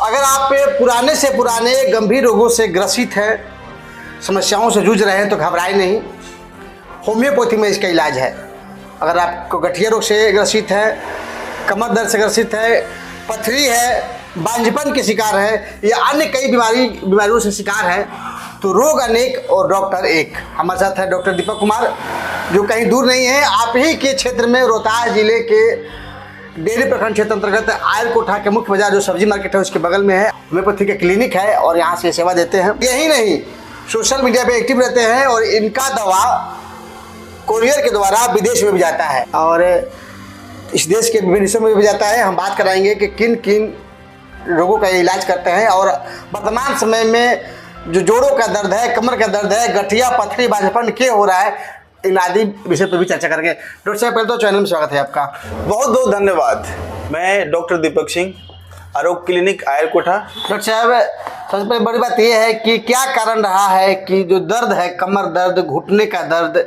अगर आप पुराने से पुराने गंभीर रोगों से ग्रसित हैं, समस्याओं से जूझ रहे हैं तो घबराए नहीं। होम्योपैथी में इसका इलाज है। अगर आपको गठिया रोग से ग्रसित है, कमर दर्द से ग्रसित है, पथरी है, बांझपन के शिकार है या अन्य कई बीमारियों से शिकार है तो रोग अनेक और डॉक्टर एक। हमारे साथ है डॉक्टर दीपक कुमार, जो कहीं दूर नहीं है, आप ही के क्षेत्र में रोहतास जिले के डेयरी प्रखंड क्षेत्र अंतर्गत आयर कोठा के मुख्य बाजार जो सब्जी मार्केट है उसके बगल में है। होम्योपैथी का क्लिनिक है और यहाँ से सेवा देते हैं। यही नहीं, सोशल मीडिया पे एक्टिव रहते हैं और इनका दवा कोरियर के द्वारा विदेश में भी जाता है और इस देश के विभिन्न हिस्सों में भी जाता है। हम बात कराएंगे कि किन किन रोगों का इलाज करते हैं और वर्तमान समय में जो जोड़ों का दर्द है, कमर का दर्द है, गठिया, पथरी, बांझपन क्या हो रहा है, इन आदि विषय पर भी चर्चा करेंगे। डॉक्टर साहब, पहले तो चैनल में स्वागत है आपका। बहुत बहुत धन्यवाद। मैं डॉक्टर दीपक सिंह, आरोग्य क्लिनिक आयर कोठा। डॉक्टर साहब, सबसे पहले बड़ी बात यह है कि क्या कारण रहा है कि जो दर्द है, कमर दर्द, घुटने का दर्द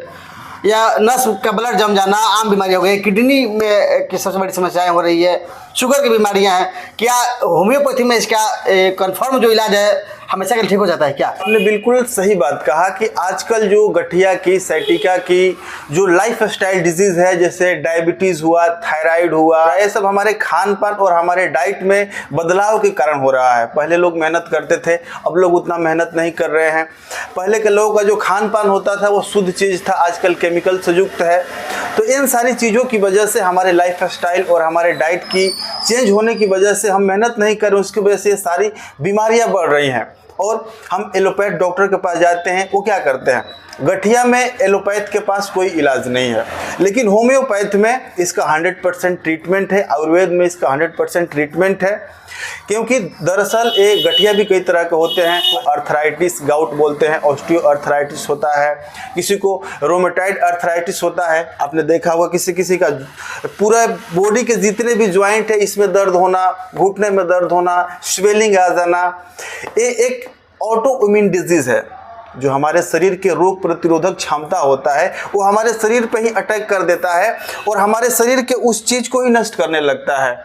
या नस का ब्लड जम जाना आम बीमारी हो गई, किडनी में की सबसे बड़ी समस्याएं हो रही है, शुगर की बीमारियां हैं, क्या होम्योपैथी में इसका कंफर्म जो इलाज है हमेशा के लिए ठीक हो जाता है क्या? आपने बिल्कुल सही बात कहा कि आजकल जो गठिया की, साइटिका की जो लाइफ स्टाइल डिजीज है, जैसे डायबिटीज हुआ, थायराइड हुआ, ये सब हमारे खान पान और हमारे डाइट में बदलाव के कारण हो रहा है। पहले लोग मेहनत करते थे, अब लोग उतना मेहनत नहीं कर रहे हैं। पहले के लोगों का जो खान पान होता था वो शुद्ध चीज़ था, आजकल केमिकल से युक्त है। तो इन सारी चीज़ों की वजह से हमारे लाइफ स्टाइल और हमारे डाइट की चेंज होने की वजह से हम मेहनत नहीं कर रहे, उसकी वजह से ये सारी बीमारियां बढ़ रही हैं। और हम एलोपैथ डॉक्टर के पास जाते हैं, वो क्या करते हैं, गठिया में एलोपैथ के पास कोई इलाज नहीं है, लेकिन होम्योपैथ में इसका 100% ट्रीटमेंट है, आयुर्वेद में इसका 100% ट्रीटमेंट है। क्योंकि दरअसल ये गठिया भी कई तरह के होते हैं। तो अर्थराइटिस गाउट बोलते हैं, ऑस्टियो अर्थराइटिस होता है, किसी को रोमेटाइड अर्थराइटिस होता है। आपने देखा होगा किसी किसी का पूरा बॉडी के जितने भी ज्वाइंट है इसमें दर्द होना, घुटने में दर्द होना, स्वेलिंग आ जाना, ये एक ऑटो इम्यून डिजीज है। जो हमारे शरीर के रोग प्रतिरोधक क्षमता होता है वो हमारे शरीर पे ही अटैक कर देता है और हमारे शरीर के उस चीज़ को ही नष्ट करने लगता है।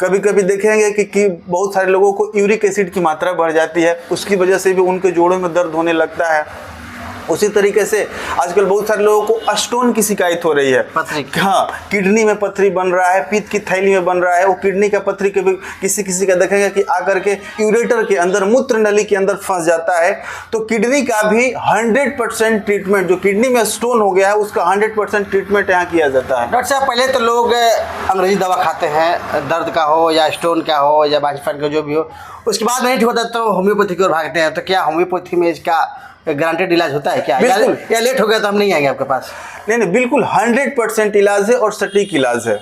कभी कभी देखेंगे कि बहुत सारे लोगों को यूरिक एसिड की मात्रा बढ़ जाती है, उसकी वजह से भी उनके जोड़ों में दर्द होने लगता है। उसी तरीके से आजकल बहुत सारे लोगों को स्टोन की शिकायत हो रही है, पथरी। हाँ, किडनी में पथरी बन रहा है, पित्त की थैली में बन रहा है। वो किडनी का पथरी के भी किसी किसी का देखेंगे कि आकर के यूरेटर के अंदर, मूत्र नली के अंदर फंस जाता है। तो किडनी का भी 100% ट्रीटमेंट, जो किडनी में स्टोन हो गया है उसका 100% ट्रीटमेंट यहाँ किया जाता है। डॉक्टर साहब, पहले तो लोग अंग्रेजी दवा खाते हैं, दर्द का हो या स्टोन का हो या बांझपन का जो भी हो, उसके बाद नहीं ठीक होता तो होम्योपैथी की ओर भागते हैं। तो क्या होम्योपैथी में इसका गारंटेड इलाज होता है क्या, या लेट हो गया तो हम नहीं आएंगे आपके पास? नहीं, बिल्कुल 100% इलाज है और सटीक इलाज है।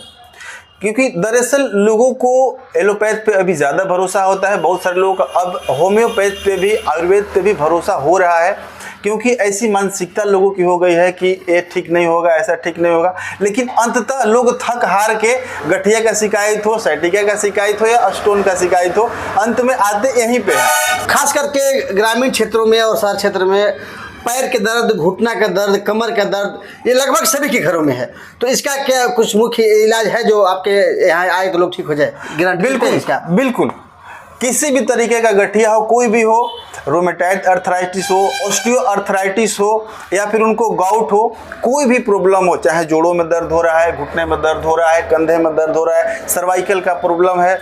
क्योंकि दरअसल लोगों को एलोपैथ पे अभी ज़्यादा भरोसा होता है, बहुत सारे लोगों का अब होम्योपैथ पे भी, आयुर्वेद पे भी भरोसा हो रहा है। क्योंकि ऐसी मानसिकता लोगों की हो गई है कि ये ठीक नहीं होगा, ऐसा ठीक नहीं होगा। लेकिन अंततः लोग थक हार के गठिया का शिकायत हो, साइटिका का शिकायत हो या स्टोन का शिकायत हो, अंत में आते यहीं पे है। खास करके ग्रामीण क्षेत्रों में और शहर क्षेत्र में पैर के दर्द, घुटना का दर्द, कमर का दर्द, ये लगभग सभी के घरों में है। तो इसका क्या कुछ मुख्य इलाज है जो आपके यहाँ आए तो लोग ठीक हो जाए? बिल्कुल इसका बिल्कुल, किसी भी तरीके का गठिया हो, कोई भी हो, रोमेटाइड अर्थराइटिस हो, ऑस्टियो अर्थराइटिस हो या फिर उनको गाउट हो, कोई भी प्रॉब्लम हो, चाहे जोड़ों में दर्द हो रहा है, घुटने में दर्द हो रहा है, कंधे में दर्द हो रहा है, सर्वाइकल का प्रॉब्लम है,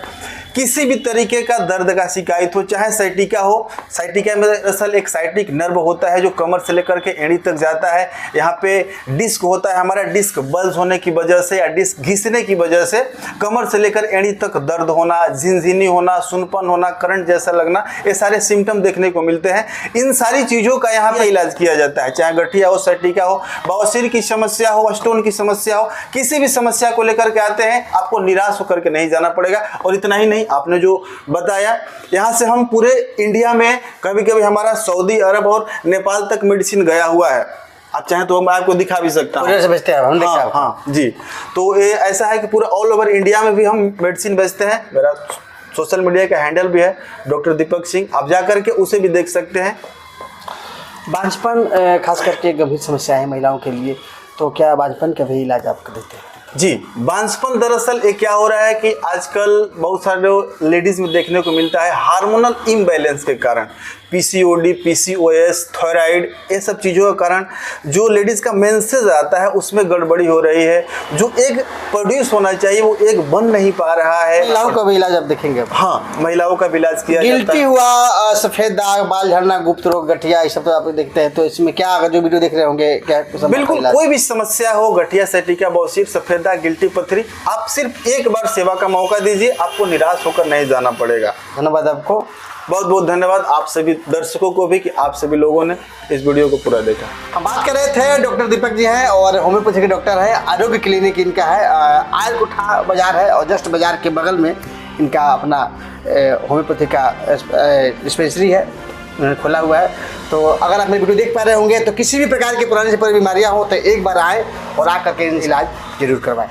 किसी भी तरीके का दर्द का शिकायत हो, चाहे साइटिका हो। साइटिका में दरअसल एक साइटिक नर्व होता है जो कमर से लेकर के एड़ी तक जाता है। यहाँ पे डिस्क होता है, हमारा डिस्क बल्ज होने की वजह से या डिस्क घिसने की वजह से कमर से लेकर एड़ी तक दर्द होना, झिनझिनी होना, सुनपन होना, करंट जैसा लगना, ये सारे सिम्टम देखने को मिलते हैं। इन सारी चीज़ों का यहाँ पे इलाज किया जाता है, चाहे गठिया हो, साइटिका हो, बवासीर की समस्या हो, स्टोन की समस्या हो, किसी भी समस्या को लेकर के आते हैं, आपको निराश होकर के नहीं जाना पड़ेगा। और इतना ही नहीं, आपने जो बताया, यहाँ से हम पूरे इंडिया में, कभी कभी हमारा सऊदी अरब और नेपाल तक मेडिसिन गया हुआ है। आप चाहें तो मैं आपको दिखा भी सकता हूँ। से बेचते हैं हम? हाँ, हाँ जी। तो ये ऐसा है कि पूरा ऑल ओवर इंडिया में भी हम मेडिसिन बेचते हैं। मेरा सोशल मीडिया का हैंडल भी है डॉक्टर दीपक सिंह, आप जा करके उसे भी देख सकते हैं। बांझपन खास करके गंभीर समस्या है महिलाओं के लिए, तो क्या बांझपन का भी इलाज आप देते हैं? जी, बांझपन दरअसल ये क्या हो रहा है कि आजकल बहुत सारे लेडीज में देखने को मिलता है हार्मोनल इम्बैलेंस के कारण, पीसीओडी, पीसीओएस, थायराइड, ये सब चीज़ों के कारण जो लेडीज़ का मेंसेस आता है उसमें गड़बड़ी हो रही है। जो एग प्रोड्यूस होना चाहिए वो एग बन नहीं पा रहा है। महिलाओं का भी इलाज आप देखेंगे। हाँ, महिलाओं का भी इलाज किया जाता गिल्टी है। हुआ, सफेद दाग, बाल झड़ना, गुप्त रोग, गठिया, ये सब तो आप देखते हैं। तो इसमें क्या, अगर जो वीडियो देख रहे होंगे, क्या बिल्कुल कोई भी समस्या हो, गठिया, सैटिका, बौसीर, सफेद दाग, गिल्टी पथरी, आप सिर्फ एक बार सेवा का मौका दीजिए, आपको निराश होकर नहीं जाना पड़ेगा। धन्यवाद आपको। बहुत बहुत धन्यवाद आप सभी दर्शकों को भी कि आप सभी लोगों ने इस वीडियो को पूरा देखा। हम बात कर रहे थे, डॉक्टर दीपक जी हैं और होम्योपैथी के डॉक्टर हैं। आरोग्य क्लिनिक इनका है, आयरकुठा बाजार है और जस्ट बाजार के बगल में इनका अपना होम्योपैथी का डिस्पेंसरी है, खुला हुआ है। तो अगर आप मेरी वीडियो देख पा रहे होंगे तो किसी भी प्रकार की पुरानी से पुरानी बीमारियाँ हो तो एक बार आए और आकर के इलाज जरूर करवाएं।